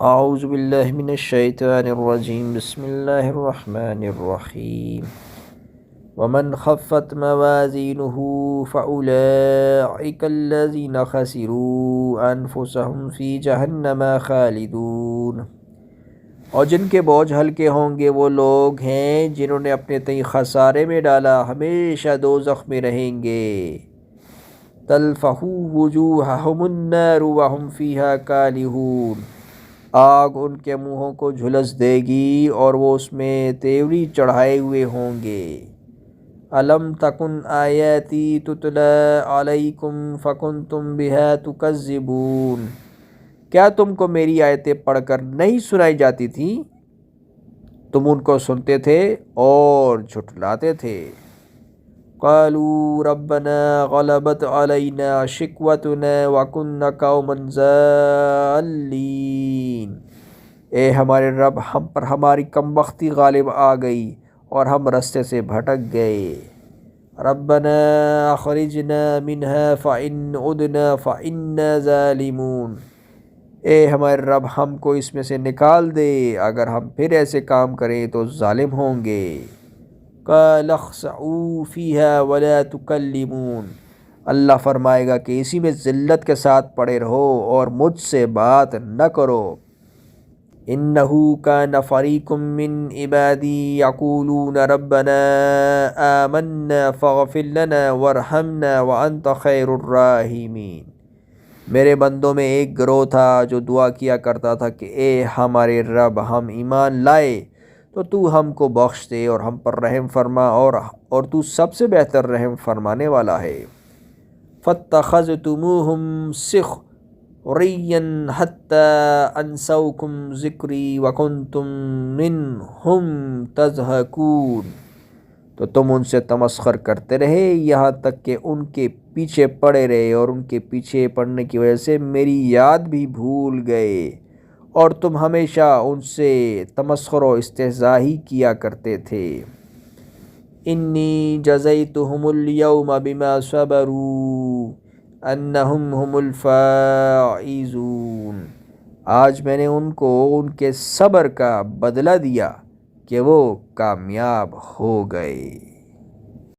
اعوذ باللہ من الشیطان الرجیم بسم اللہ الرحمن الرحیم ومن خفت موازینہ فأولئک الذین خسروا انفسهم فی جہنم خالدون، اور جن کے بوجھ ہلکے ہوں گے وہ لوگ ہیں جنہوں نے اپنے تئیں خسارے میں ڈالا، ہمیشہ دوزخ میں رہیں گے۔ تلفح وجوہہم النار وہم فیہا کالحون، آگ ان کے منہوں کو جھلس دے گی اور وہ اس میں تیوری چڑھائے ہوئے ہوں گے۔ الم تکن آیاتی تتلی علیکم فکنتم بہا تکذبون، کیا تم کو میری آیتیں پڑھ کر نہیں سنائی جاتی تھیں؟ تم ان کو سنتے تھے اور جھٹلاتے تھے۔ قالوا ربنا غلبت علینا شقوتنا وکنا قوما ضالین، اے ہمارے رب، ہم پر ہماری کم بختی غالب آ گئی اور ہم رستے سے بھٹک گئے۔ ربنا اخرجنا منها فإن عدنا فإنا ظالمون، اے ہمارے رب، ہم کو اس میں سے نکال دے، اگر ہم پھر ایسے کام کریں تو ظالم ہوں گے۔ قال اخسئوا فیہا ولا تکلمون، اللہ فرمائے گا کہ اسی میں ذلت کے ساتھ پڑے رہو اور مجھ سے بات نہ کرو۔ انہ کان فریق من عبادی یقولون ربنا آمنا فاغفر لنا وارحمنا وانت خیر الراحمین، میرے بندوں میں ایک گروہ تھا جو دعا کیا کرتا تھا کہ اے ہمارے رب، ہم ایمان لائے تو تو ہم کو بخش دے اور ہم پر رحم فرما، اور تو سب سے بہتر رحم فرمانے والا ہے۔ فاتخذتموہم سخریا حتی انسوکم ذکری وکنتم منہم تضحکون، تو تم ان سے تمسخر کرتے رہے یہاں تک کہ ان کے پیچھے پڑے رہے، اور ان کے پیچھے پڑنے کی وجہ سے میری یاد بھی بھول گئے، اور تم ہمیشہ ان سے تمسخر و استہزاء ہی کیا کرتے تھے۔ انی جزیتہم اليوم بما صبروا انہم هم الفائزون، آج میں نے ان کو ان کے صبر کا بدلہ دیا کہ وہ کامیاب ہو گئے۔